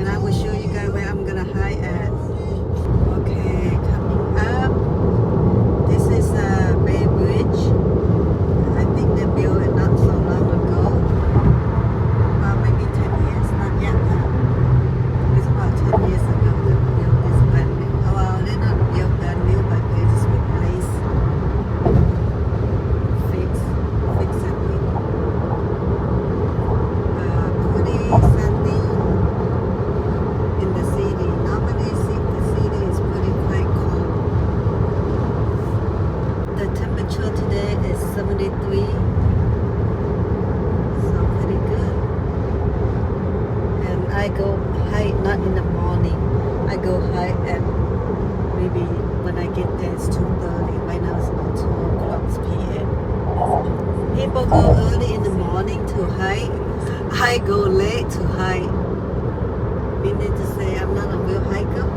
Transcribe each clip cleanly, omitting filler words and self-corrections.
and I will show you guys where I'm gonna hide at. Okay, coming up. This is a Bay Bridge. I think they built it not so long ago. Well, maybe 10 years, not yet. It's about 10 years ago they built this brand new. Oh, well, they're not built brand new, but they just replaced, fix it. Pretty sunny in the city. Normally, the city is pretty quite cold. The temperature today is 73, so pretty good. And I go hike not in the morning. I go hike at maybe when I get there it's 2:30. Right now it's about 2 o'clock p.m. People go early in the morning to hike. I go late to hike. Meaning to say I'm not a real hiker,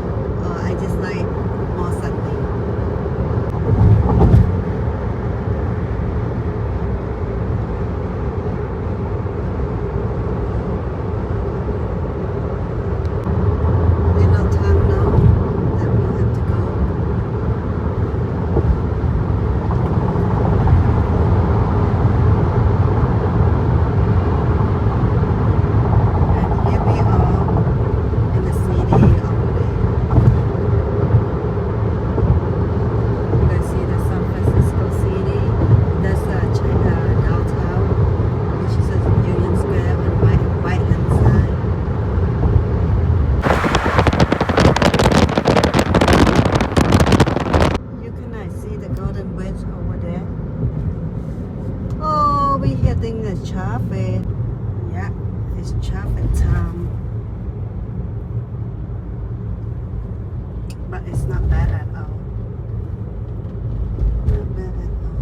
or I just like more sunny. Little tunnel that we have to go. And here we are in the city already. You guys see the San Francisco city. That's downtown, which is a Union Square on the right hand side. You cannot see the Golden Bridge over there. Oh, we hitting the traffic. Yeah, it's traffic time. But it's not bad at all. Not bad at all.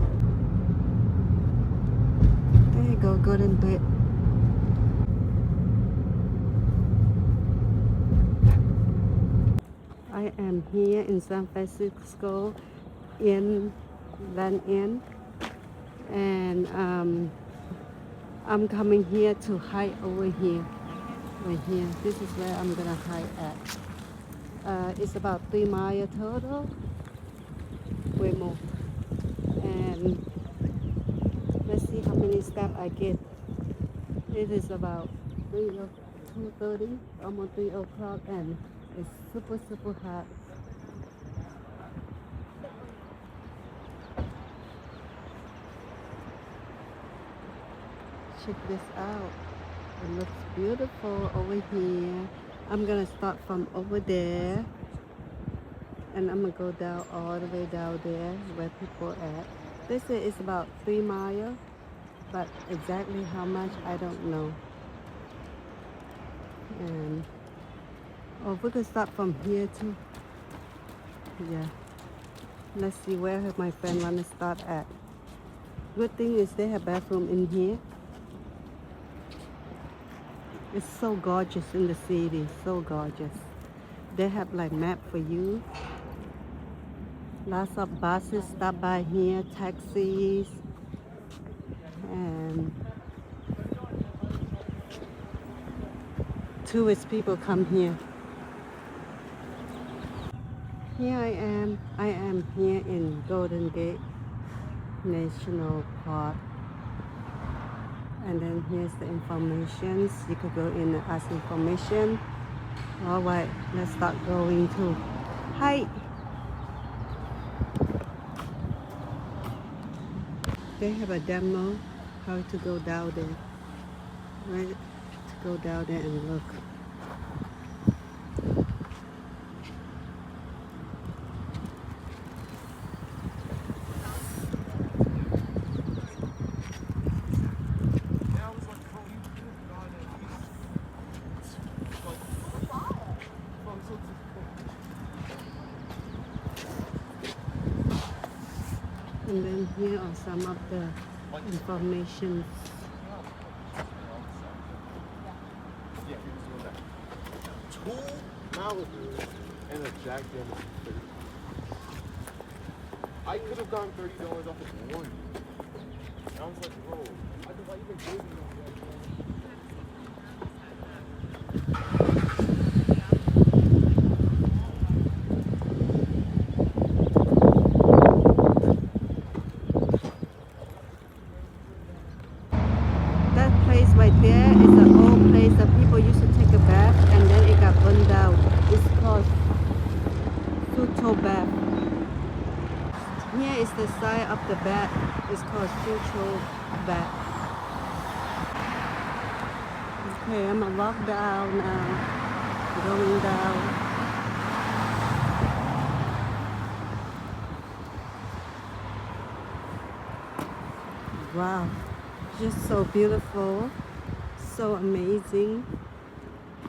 There you go, Golden Bridge. I am here in San Francisco in Land End, and I'm coming here to hike over here. Right here. This is where I'm gonna hike at. It's about 3 miles total, way more. And let's see how many steps I get. It is about 2:30, almost 3 o'clock, and it's super hot. Check this out. It looks beautiful over here. I'm gonna start from over there, and I'm gonna go down all the way down there where people at. They say it's about 3 miles, but exactly how much I don't know. And oh, we could start from here too. Yeah. Let's see where my friend wanna start at. Good thing is they have bathroom in here. It's so gorgeous in the city, so gorgeous. They have like map for you. Lots of buses stop by here, taxis, and tourist people come here. Here I am here in Golden Gate National Park. And then here's the information. You could go in and ask information. All right, let's start going to hike. They have a demo how to go down there. Right, to go down there and look. And then here are some of the information. Two Malibus and a Jack Daniels 30. I could have gotten $30 off of one. I was like, bro, I even gave you It's called Sucho Bat. Here is the side of the bat. It's called Sucho Bat. Okay, I'm gonna walk down now. Going down. Wow, just so beautiful, so amazing.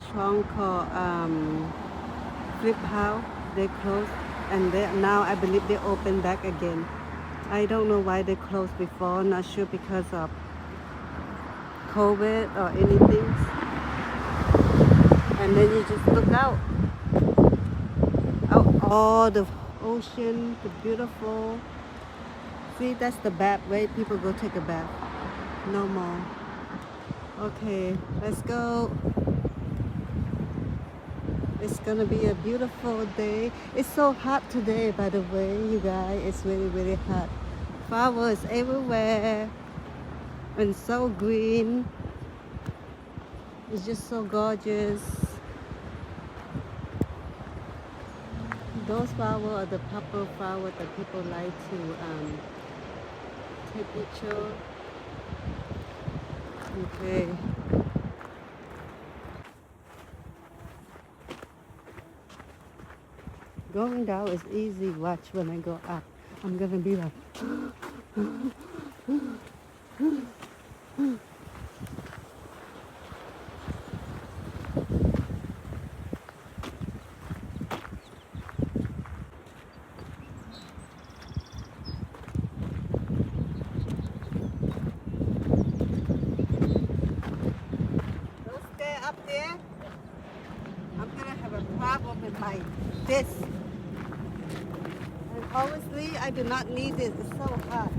Strong called Flip House. They closed, and now I believe they open back again. I don't know why they closed before. Not sure because of COVID or anything. And then you just look out all the ocean, the beautiful. See, that's the bath way people go take a bath. No more. Okay, let's go. It's gonna be a beautiful day. It's so hot today, by the way, you guys. It's really, really hot. Flowers everywhere and so green. It's just so gorgeous. Those flowers are the purple flower that people like to take picture. Okay. Going down is easy. Watch when I go up. I'm gonna be like. Don't stay up there. I'm gonna have a problem with my this. And obviously I do not need it. It's so hot.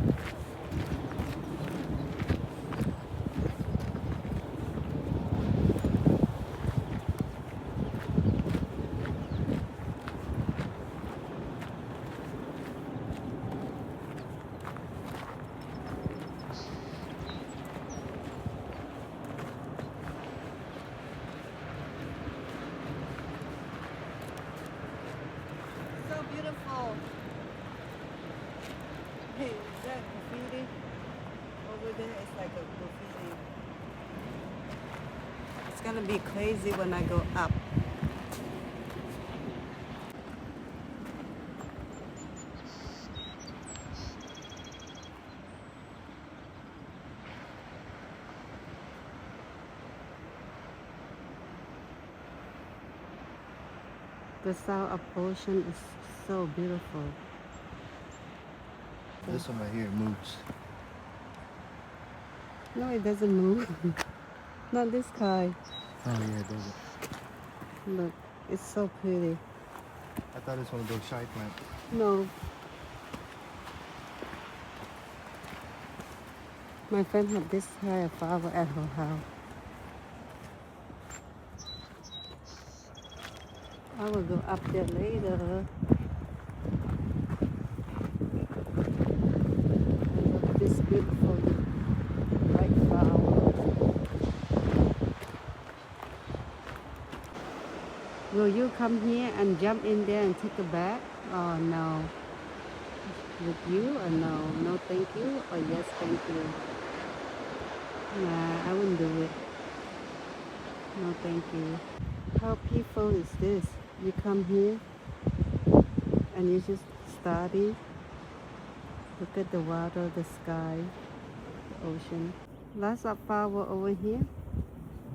So beautiful. Hey, is that graffiti? Over there it's like a graffiti. It's gonna be crazy when I go up. The sound of ocean is so beautiful. This one right here moves. No, it doesn't move. Not this kind. Oh yeah, it doesn't. Look, it's so pretty. I thought it's one of those shy plants. No. My friend had this kind of flower at her house. I will go up there later. And look at this beautiful white flower. Will you come here and jump in there and take a bath? Or no? With you or no? No thank you or yes thank you? Nah, I wouldn't do it. No thank you. How peaceful is this? You come here and you just study. Look at the water, the sky, the ocean. Lots of flower over here.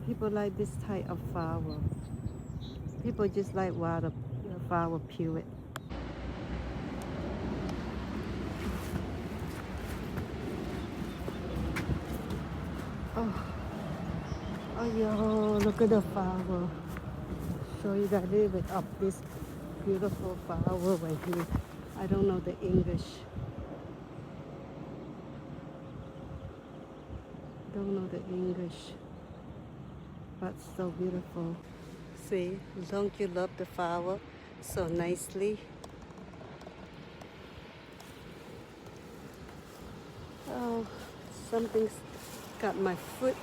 People like this type of flower. People just like water, flower period. Oh, yo, look at the flower. Show you guys a little bit of this beautiful flower right here. I don't know the English. Don't know the English. But so beautiful. See, don't you love the flower so nicely? Oh, something's got my foot.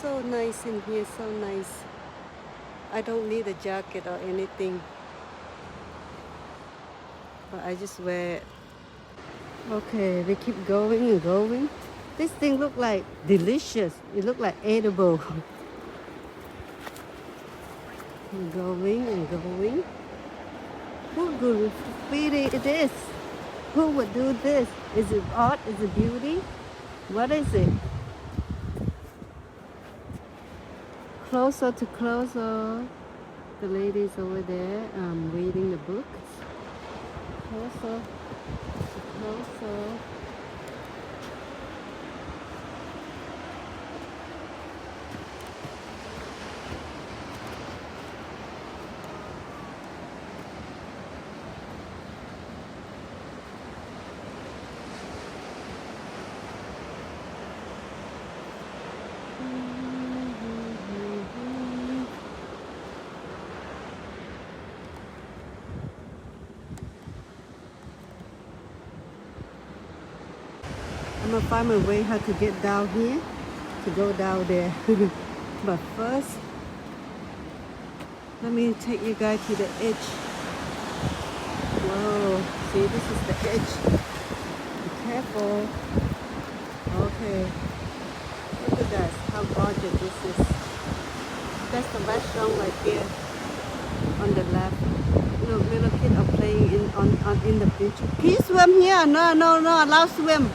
So nice in here, so nice. I don't need a jacket or anything, but I just wear it. Okay, we keep going and going. This thing look like delicious. It look like edible. Going and going. Who would feed this? Who would do this? Is it art? Is it beauty? What is it? Closer to closer. The ladies over there reading the books. Closer to closer. I'm gonna find my way how to get down here to go down there. But first, let me take you guys to the edge. Whoa, see, this is the edge. Be careful. Okay, look at that, how gorgeous this is. That's the restaurant right there on the left. Look, little kids are playing in the beach. Can you swim here? No, allow swim.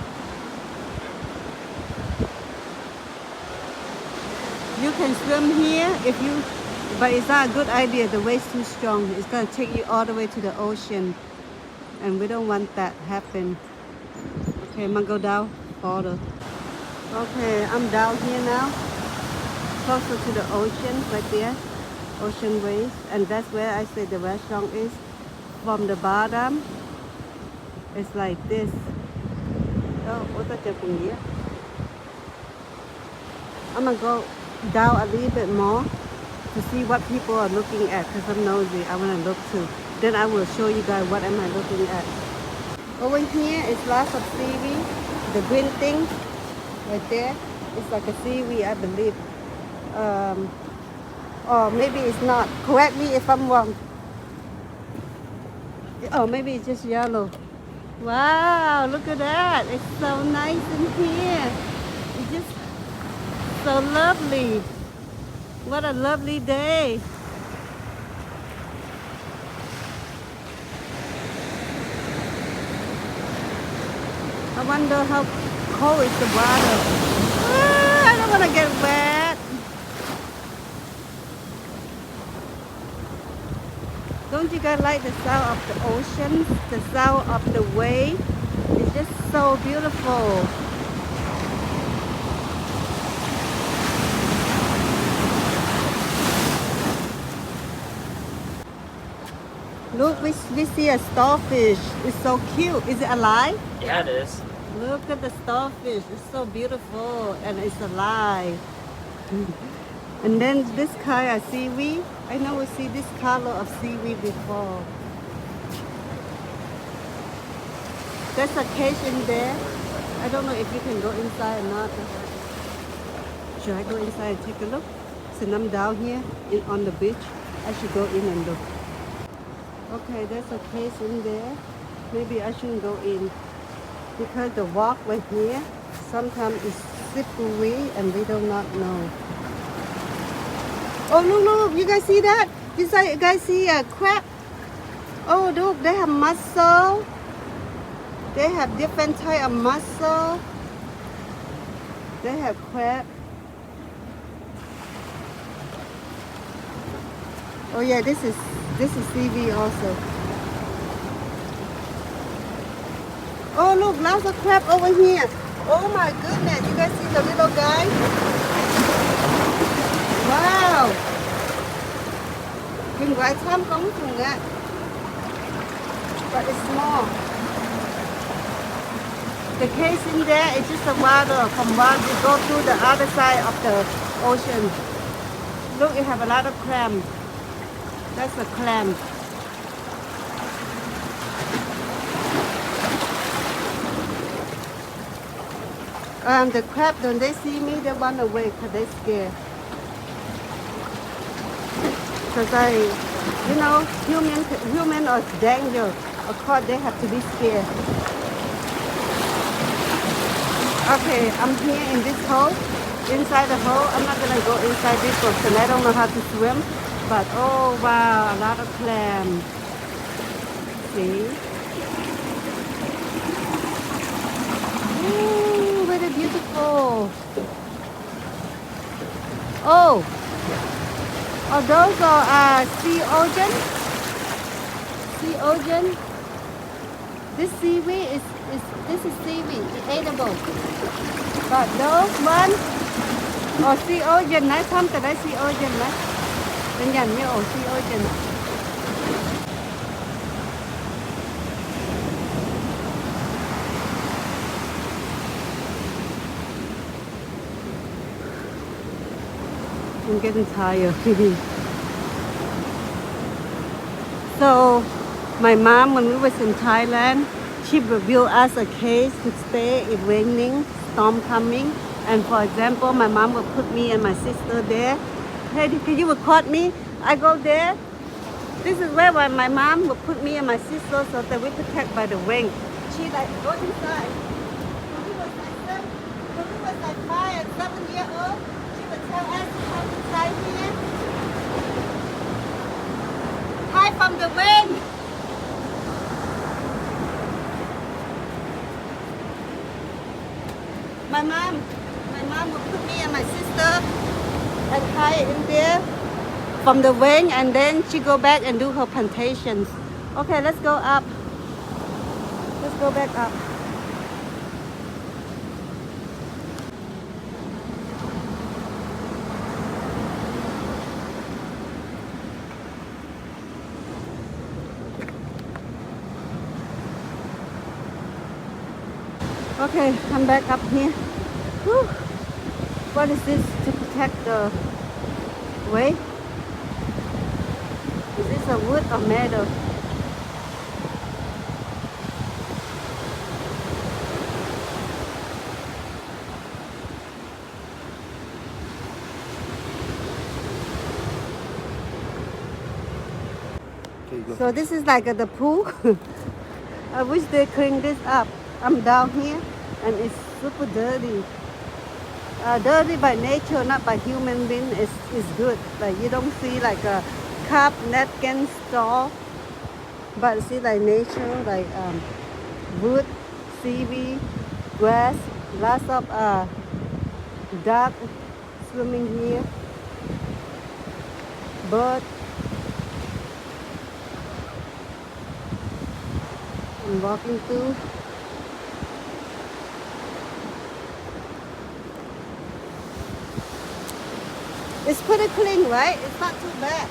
You can swim here if you, but it's not a good idea. The wave's too strong. It's gonna take you all the way to the ocean, and we don't want that happen. Okay, I'm gonna go down further. Okay, I'm down here now, closer to the ocean, right there, ocean waves, and that's where I say the restaurant is. From the bottom, it's like this. Oh, what's that? I'm gonna go down a little bit more to see what people are looking at, because I'm nosy. I want to look too. Then I will show you guys what am I looking at. Over here is lots of seaweed. The green thing right there, it's like a seaweed, I believe. Or maybe it's not. Correct me if I'm wrong. Oh, maybe it's just yellow. Wow, look at that. It's so nice in here. It's just so lovely. What a lovely day. I wonder how cold is the water. I don't want to get wet. Don't you guys like the sound of the ocean? The sound of the wave? It's just so beautiful. Look, we see a starfish. It's so cute. Is it alive? Yeah, it is. Look at the starfish. It's so beautiful and it's alive. And then this kind of seaweed. I never see this color of seaweed before. There's a cage in there. I don't know if you can go inside or not. Should I go inside and take a look? Since I'm down here on the beach, I should go in and look. Okay, there's a case in there. Maybe I shouldn't go in because the walk right here sometimes is slippery and we do not know. Oh, look, you guys see that? You guys see a crab? Oh, look, they have mussel. They have different type of mussel. They have crab. Oh yeah, this is seaweed also. Oh look, lots of crab over here. Oh my goodness, you guys see the little guy? Wow. Hình quả tham cống thùng ạ. But it's small. The case in there is just the water from water you go through the other side of the ocean. Look, you have a lot of clams. That's a clam. The crab, when they see me, they run away because they're scared. Because human are danger. Of course, they have to be scared. Okay, I'm here in this hole. Inside the hole, I'm not gonna go inside this one because I don't know how to swim. But oh wow, a lot of clams. See? Ooh, very beautiful. Oh, those are sea ocean. Sea ocean. This seaweed this is seaweed, it's edible. But those one sea ocean นะทำแต่ได้ sea ocean นะเป็นอย่างนี้sea ocean I'm getting tired. So my mom, when we was in Thailand, she built us a case to stay if raining, storm coming. And for example, my mom would put me and my sister there. Hey, can you record me? I go there. This is where my mom would put me and my sister so that we protect by the rain. She like go inside. When we was like 5 and 7 years old, she would tell us to come inside here. Hide from the rain. My mom would put me and my sister and hide in there from the rain, and then she go back and do her plantations. Okay, let's go up. Let's go back up. Okay, I'm back up here. Whew. What is this to protect the way? Is this a wood or metal? So this is like the pool. I wish they clean this up. I'm down here and it's super dirty. Dirty by nature, not by human being. It's good. Like you don't see like a cup, napkin, straw, but see like nature, like wood, seaweed, grass, lots of duck swimming here, bird. I'm walking through. It's pretty clean, right? It's not too bad.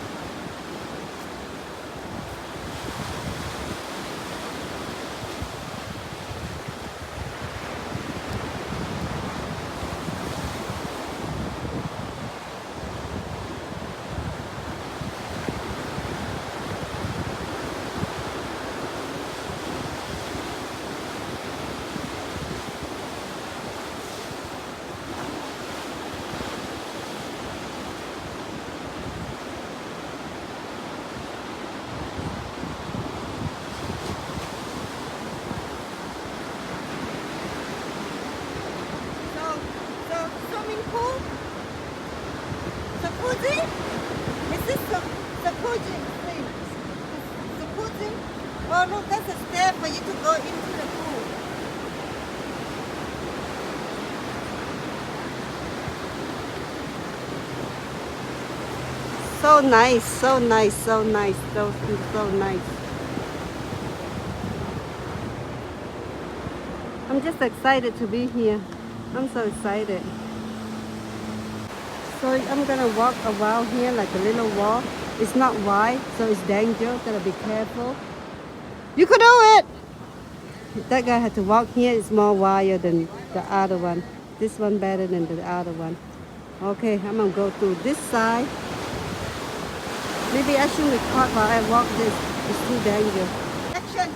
Jacuzzi? Is this jacuzzi? Jacuzzi? Oh look, that's a step for you to go into the pool. So nice, so nice, so nice, so nice. I'm just excited to be here. I'm so excited. So I'm gonna walk around here like a little wall. It's not wide, so it's dangerous. Gotta be careful. You could do it! That guy had to walk here. It's more wire than the other one. This one better than the other one. Okay, I'm gonna go through this side. Maybe I shouldn't record while I walk this. It's too dangerous. Action!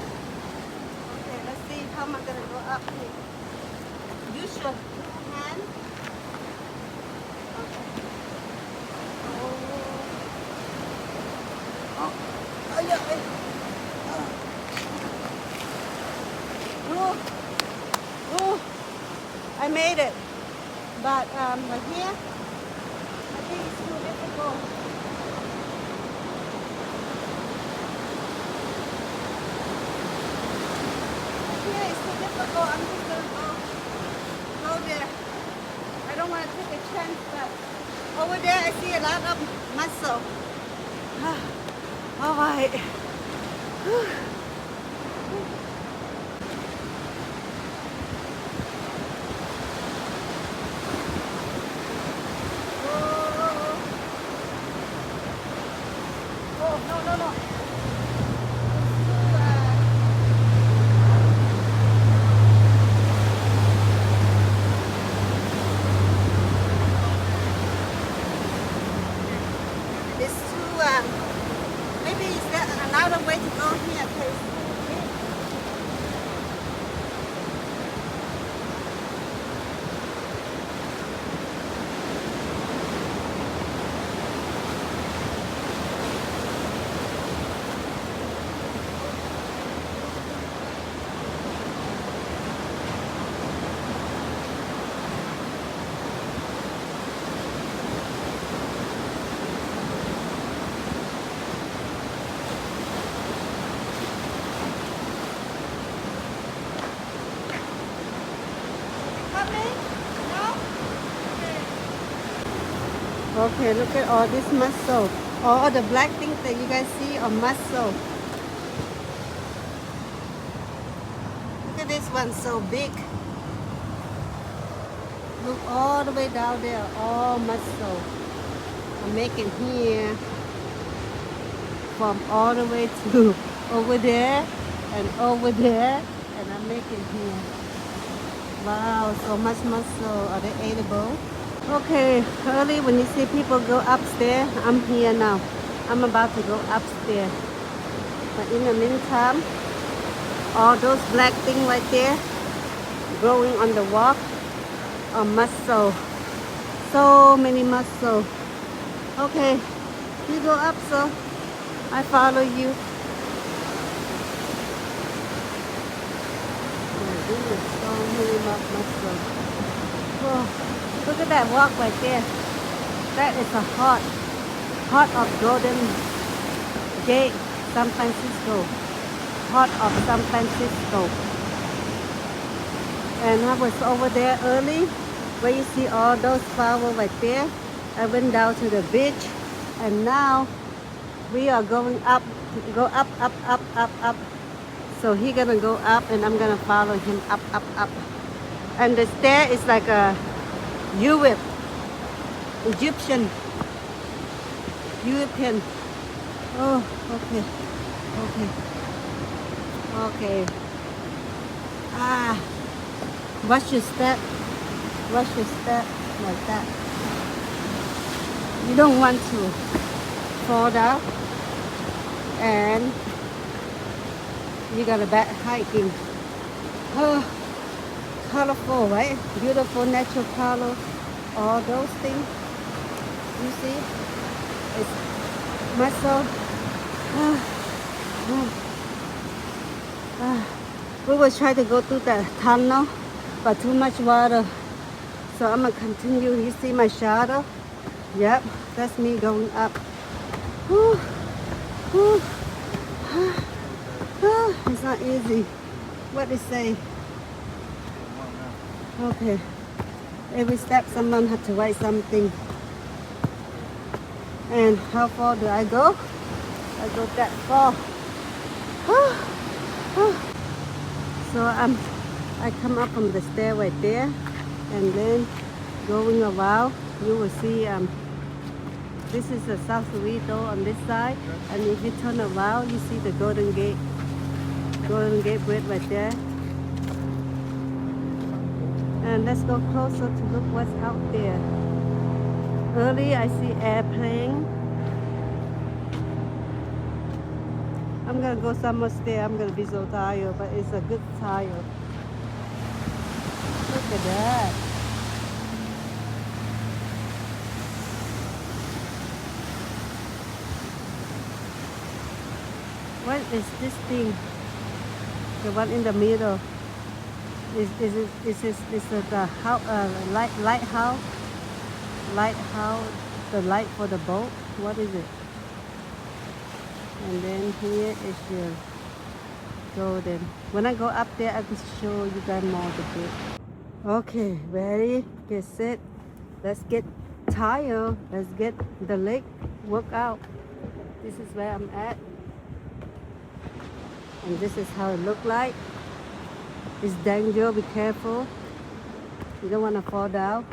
Okay, let's see how am I gonna go up here. Use your two hands. Okay. Oh, I made it. But right here, I think it's too difficult. Here it's too difficult. I'm just gonna go there. I don't want to take a chance, but over there I see a lot of muscle. All right. Oh, no, no, no. It's too, maybe is there another way to go here? 'Cause it's too big. Coming? No? Okay, look at all this muscle. All the black things that you guys see are muscle. Look at this one, so big. Look all the way down there, all muscle. I'm making here from all the way to over there and over there, and I'm making here. Wow, so much muscle. Are they edible? Okay, early when you see people go upstairs, I'm here now. I'm about to go upstairs. But in the meantime, all those black things right there growing on the walk are muscle. So many muscle. Okay, you go up, so I follow you. Oh, goodness, so many muscle. Oh, look at that walk right there. That is a heart of Golden Gate, San Francisco. Heart of San Francisco. And I was over there early, where you see all those flowers right there. I went down to the beach, and now we are going up, up. So he's gonna go up, and I'm gonna follow him up. And the stair is like a Egyptian. European. Oh, okay. Watch your step like that. You don't want to fall down, and you got a bad hiking. Oh, colorful, right? Beautiful natural color. All those things. You see? It's muscle. We will try to go through the tunnel, but too much water. So I'm gonna continue. You see my shadow? Yep, that's me going up. It's not easy. What they say? Okay. Every step someone has to write something. And how far do I go? I go that far. So I come up from the stair right there, and then going around, you will see this is the South Cerrito on this side, and if you turn around, you see the Golden Gate Bridge right there. And let's go closer to look what's out there. Early I see airplane. I'm gonna go somewhere stay. I'm gonna be so tired, but it's a good tired. Look at that. What is this thing? The one in the middle. Is it the house, lighthouse? Lighthouse, the light for the boat. What is it? And then here is your golden. When I go up there, I can show you guys more of the bit. Okay, ready? Get set. Let's get tired. Let's get the leg work out. This is where I'm at. And this is how it look like. It's dangerous, be careful. You don't want to fall down.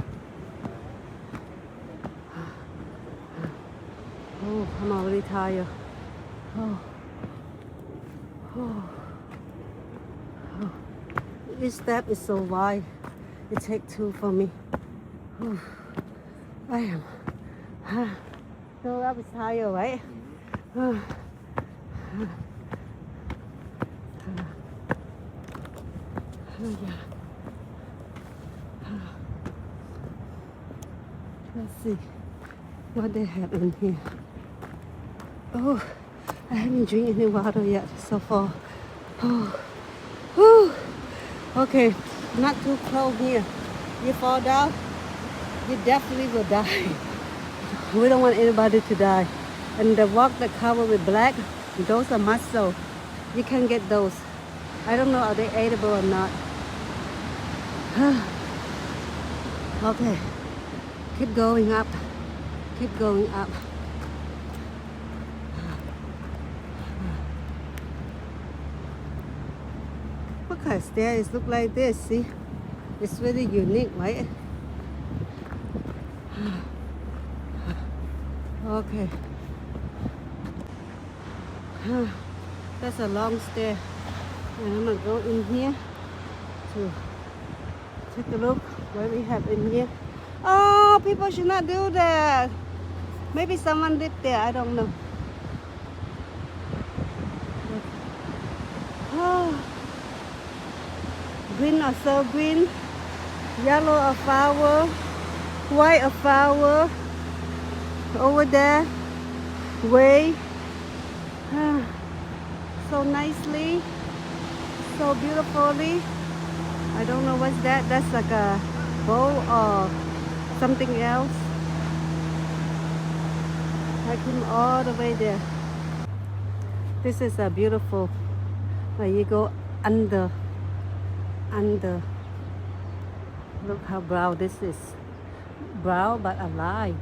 Oh, I'm already tired. Oh. Oh. Oh. Each step is so wide. It takes two for me. Oh. I am. So I was tired, right? Oh. Oh, yeah. Let's see what they have in here. Oh, I haven't drank any water yet so far. Oh. Oh. Okay, not too close here. You fall down, you definitely will die. We don't want anybody to die. And the rock that covered with black, those are muscle. You can get those. I don't know are they edible or not. Okay, keep going up. Keep going up. What kind of stairs look like this? See, it's really unique, right? Okay. That's a long stair. And I'm gonna go in here to take a look what we have in here. Oh, people should not do that. Maybe someone lived there, I don't know. Oh, green or so green, yellow a flower, white a flower. Over there, way, so nicely, so beautifully. I don't know what's that. That's like a bowl or something else. I came all the way there. This is a beautiful. You go under. Look how brown this is. Brown but alive.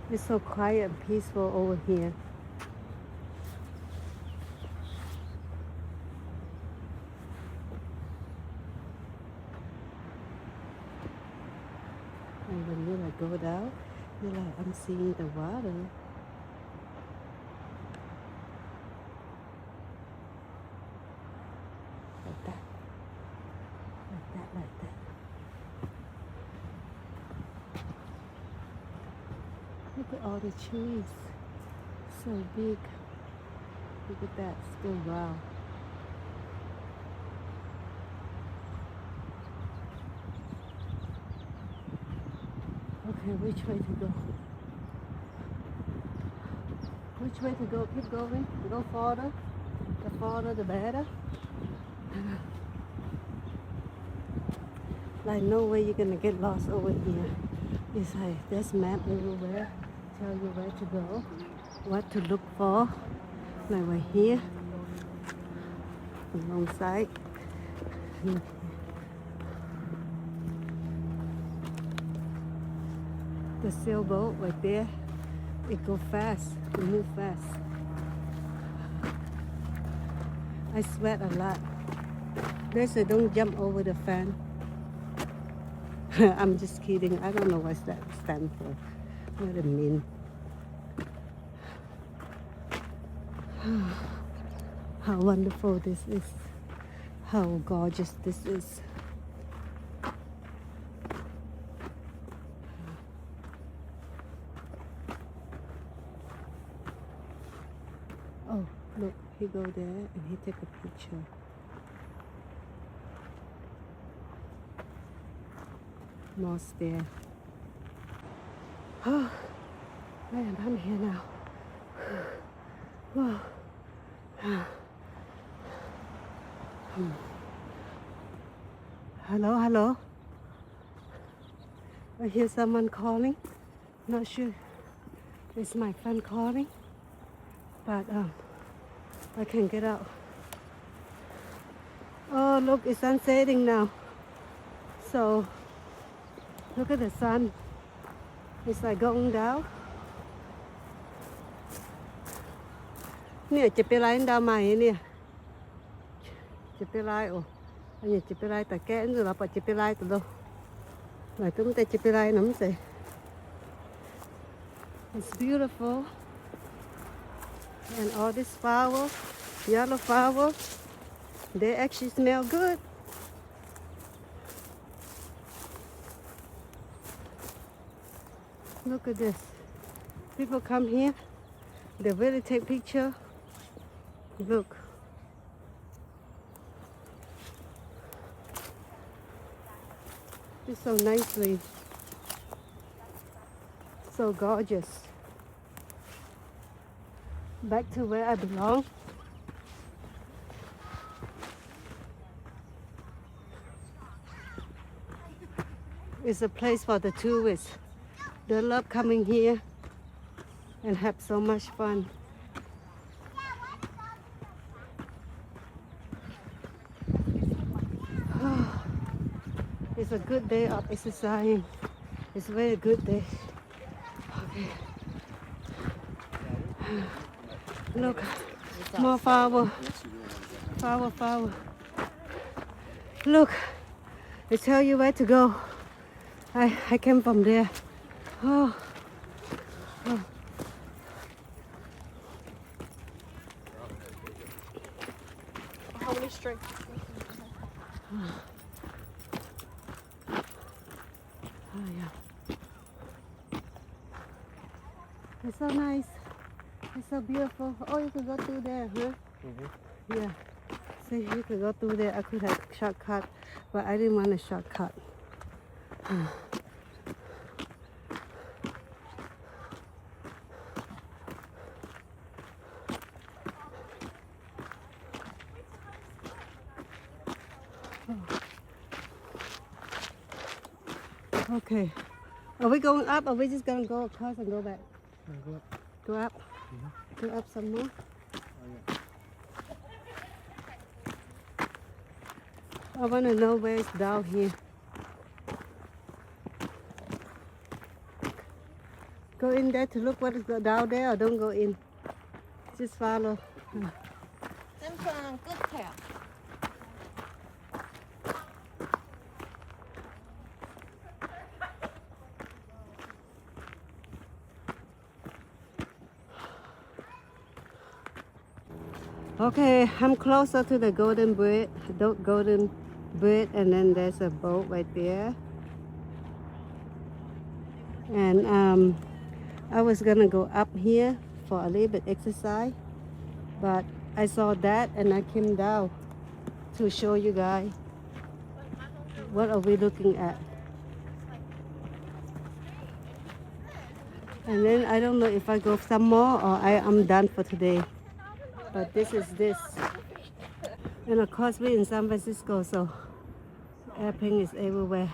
It's so quiet and peaceful over here. And when you like go down, you're like, I'm seeing the water. Like that. Like that, like that. Look at all the trees. So big. Look at that. Still wow. Okay, which way to go? Which way to go? Keep going. Go farther. The farther, the better. Like no way you're gonna get lost over here. It's like there's map everywhere. Tell you where to go, what to look for. Like right here, alongside. The sailboat right there, it go fast, it move fast. I sweat a lot. They say don't jump over the fan. I'm just kidding. I don't know what that stands for. What it means. How wonderful this is. How gorgeous this is. Oh, look, he go there and he take a picture. More stair. Oh, I am done here now. Whoa. Hello, hello. I hear someone calling. Not sure it's my friend calling, but I can get out. Oh, look, it's sun setting now. So look at the sun. It's like going down. เนี่ยจะไปไล่ดาวใหม่เนี่ยจะไปไล่โอ้อันนี้จะไปไล่แต่แกนี่เราปะจะไปไล่ตัวไหนตุ้มแต่จะไปไล่น้ำเส It's beautiful and all this flower, yellow flower, they actually smell good. Look at this. People come here, they really take picture. Look. It's so nicely. So gorgeous. Back to where I belong. It's a place for the tourists. They love coming here and have so much fun. It's a good day of exercising. It's a very good day. Okay. Look, more flower. Flower, flower. Look, I tell you where to go. I came from there. Oh. Oh. How many strings? Oh yeah. It's so nice. It's so beautiful. Oh, you could go through there, huh? Mm-hmm. Yeah. See, you could go through there. I could have shortcut, but I didn't want a shortcut. Okay. Are we going up or are we just going to go across and go back? Go up. Go up? Go up some more? Oh, yeah. I want to know where it's down here. Go in there to look what is down there or don't go in. Just follow. Samsung good pair. Okay, I'm closer to the golden bridge, and then there's a boat right there. And I was gonna go up here for a little bit exercise, but I saw that and I came down to show you guys what are we looking at. And then I don't know if I go some more or I'm done for today. But this is this. And of course we're in San Francisco, so airplane is everywhere.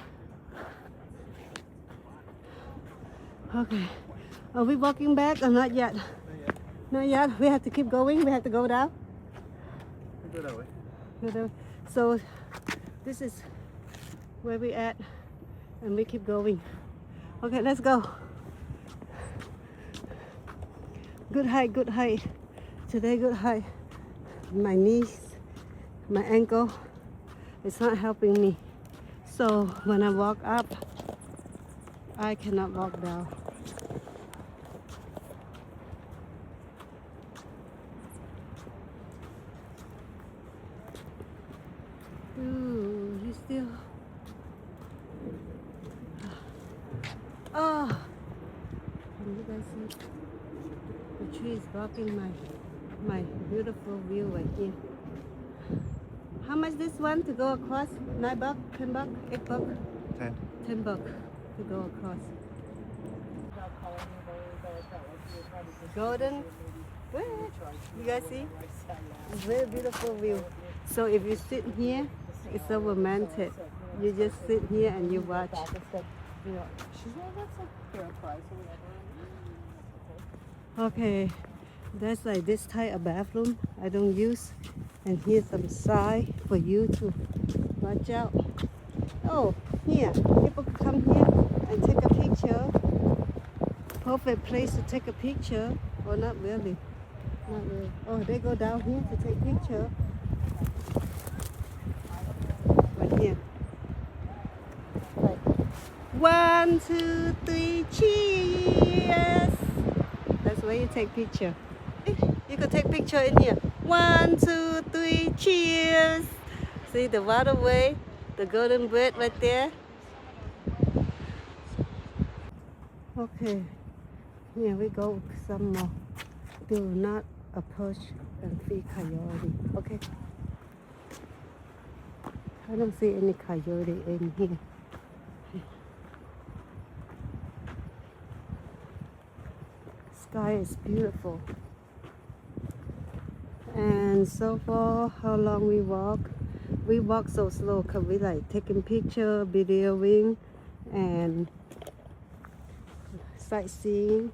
Okay. Are we walking back or not yet? Not yet. We have to keep going. We have to go down. Go that way. So this is where we at, and we keep going. Okay, let's go. Good height, good height. Today, good height. My knees, my ankle, it's not helping me. So when I walk up, I cannot walk down. Ooh, you still. Oh, can you guys see? The tree is blocking my beautiful view right here. How much this one to go across? $9, $10, $8, 10. $10 to go across. Golden Bridge. You guys see? It's very beautiful view. So if you sit here, it's so romantic. You just sit here and you watch. Yeah. She's like, that's a fair price or whatever. Okay, that's like this type of bathroom I don't use. And here's some sign for you to watch out. Oh, here, people can come here and take a picture. Perfect place to take a picture. Or not really. Not really. Oh, they go down here to take picture. Right here. Like, 1, 2, 3, cheers! That's where you take picture. You can take picture in here. 1, 2, 3, cheers! See the waterway, the golden bridge right there. Okay, here we go. Some more. Do not approach and feed coyote. Okay. I don't see any coyote in here. Sky is beautiful. And so far, how long we walk? We walk so slow because we like taking picture, videoing, and sightseeing.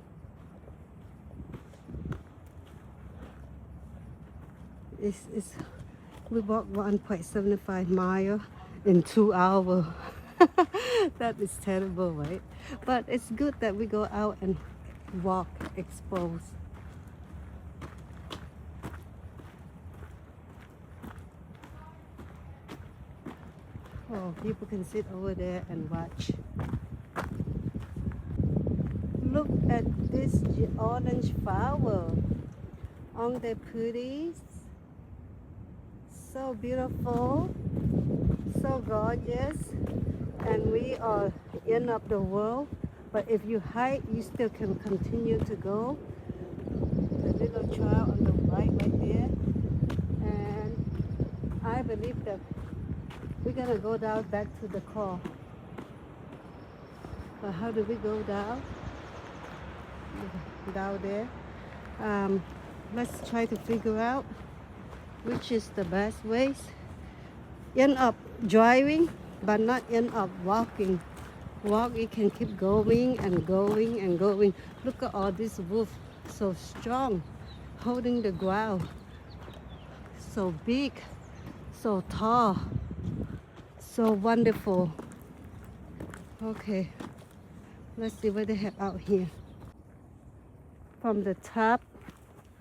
We walk 1.75 mile in 2 hours. That is terrible, right? But it's good that we go out and walk exposed. Oh, people can sit over there and watch. Look at this orange flower. Aren't they pretty? So beautiful, so gorgeous. And we are end of the world. But if you hike, you still can continue to go. The little trail on the right there. And I believe that we're gonna go down back to the car. But how do we go down? Down there. Let's try to figure out which is the best ways. End up driving, but not end up walking. Walk, you can keep going and going and going. Look at all this wood, so strong, holding the ground. So big, so tall, so wonderful. Okay, let's see what they have out here. From the top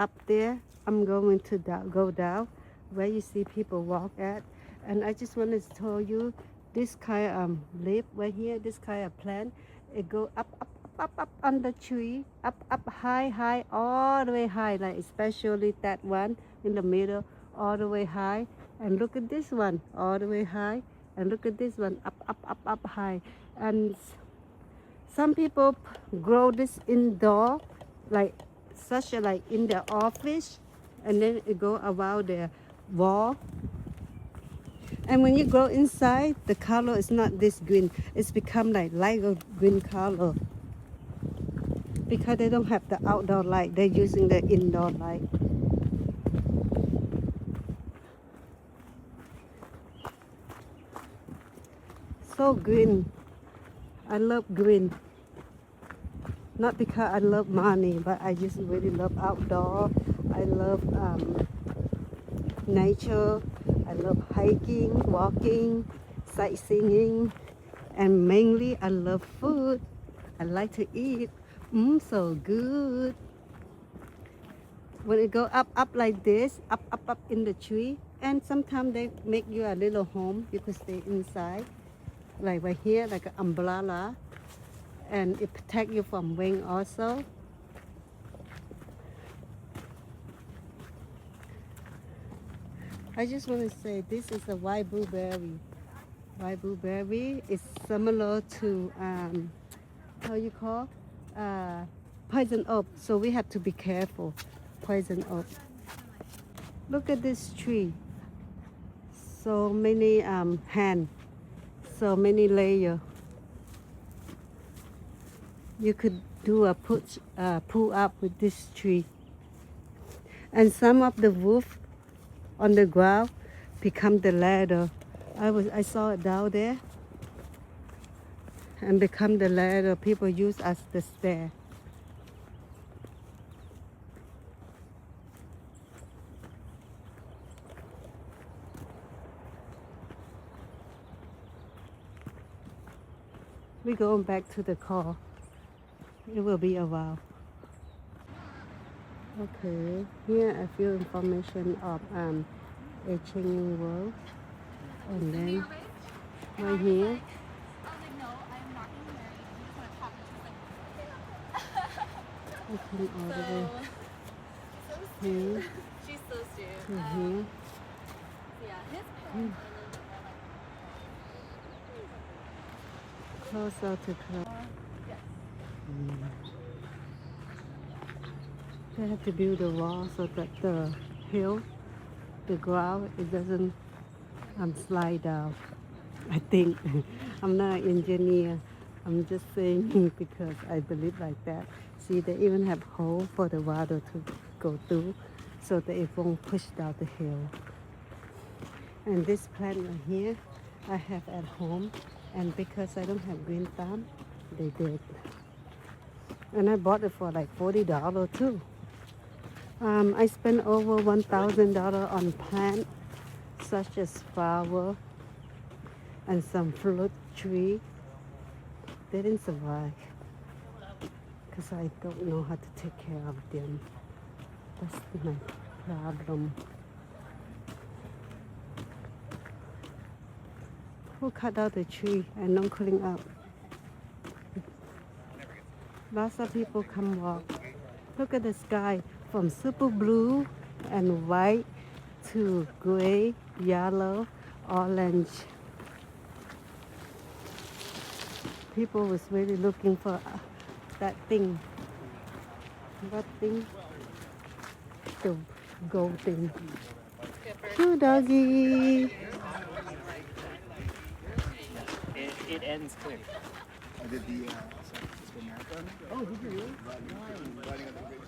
up there, I'm going to go down where you see people walk at. And I just wanted to tell you, this kind of leaf right here, this kind of plant, it go up on the tree, up high, all the way high, like especially that one in the middle, all the way high. And look at this one, all the way high. And look at this one, up high. And some people grow this indoor, like such a, like in their office, and then it go around their wall. And when you go inside, the color is not this green. It's become like lighter green color. Because they don't have the outdoor light. They're using the indoor light. So green. I love green. Not because I love money, but I just really love outdoor. I love nature. I love hiking, walking, sightseeing, and mainly I love food. I like to eat. So good. When it go up like this, up in the tree, and sometimes they make you a little home. You could stay inside, like right here, like an umbrella, and it protect you from wind also. I just want to say this is a white blueberry. White blueberry is similar to how you call poison oak. So we have to be careful. Poison oak. Look at this tree. So many hand. So many layers. You could do a pull up with this tree. And some of the wood on the ground become the ladder. I saw it down there and become the ladder people use as the stair. We're going back to the car. It will be a while. Okay, here a few information of a changing world. And then right here, we come all the way here She's so cute. to here. Yeah, his parents Closer to close. They have to build a wall so that the hill, the ground, it doesn't slide down. I think. I'm not an engineer. I'm just saying because I believe like that. See, they even have hole for the water to go through so that it won't push down the hill. And this plant right here, I have at home. And because I don't have green thumb, they did. And I bought it for like $40 too. I spent over $1,000 on plants such as flower and some fruit tree. They didn't survive because I don't know how to take care of them. That's my problem. Who cut out the tree and don't clean up? Lots of people come walk. Look at the sky from super blue and white to gray, yellow, orange. People was really looking for that thing. What thing? The gold thing. Cute doggy. It ends clear. I did the San Francisco Marathon. Oh, did you really? Riding on the bridge.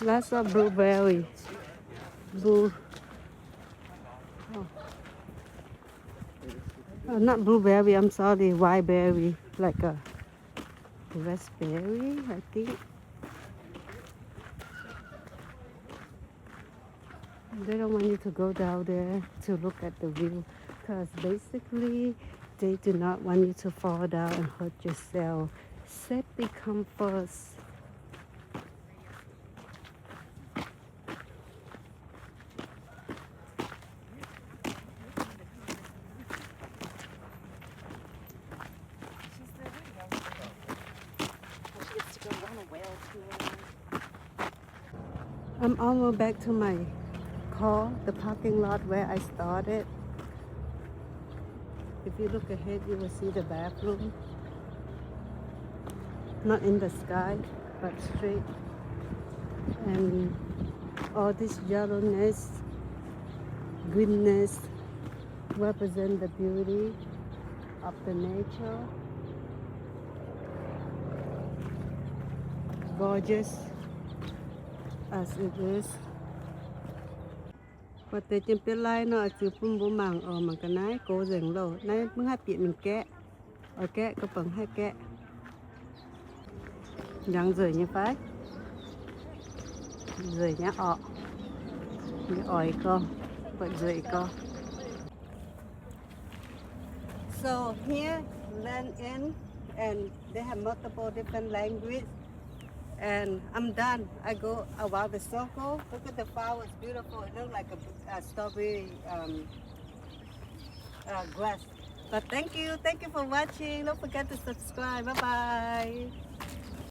Lots of blueberry. Blue. Oh, not blueberry, I'm sorry, whiteberry. Like a raspberry, I think. They don't want you to go down there to look at the view because basically they do not want you to fall down and hurt yourself. Safety comes first. She gets to go run a whale tour. I'm almost back to my car, the parking lot where I started. If you look ahead, you will see the bathroom. Not in the sky, but straight. And all this yellowness, greenness represent the beauty of the nature. Gorgeous as it is. Và tới trên phía lai nó chụp phun bố màng ở mà cái nái cố dừng lâu nái mới hai biển mình kẽ ở kẽ có phần hai kẽ dáng rời như phái rời nhá ọ như ỏi con vậy rời con. So here land in and they have multiple different languages. And I'm done. I go around the circle. Look at the flowers, beautiful. It looks like a strawberry grass. But thank you for watching. Don't forget to subscribe. Bye bye.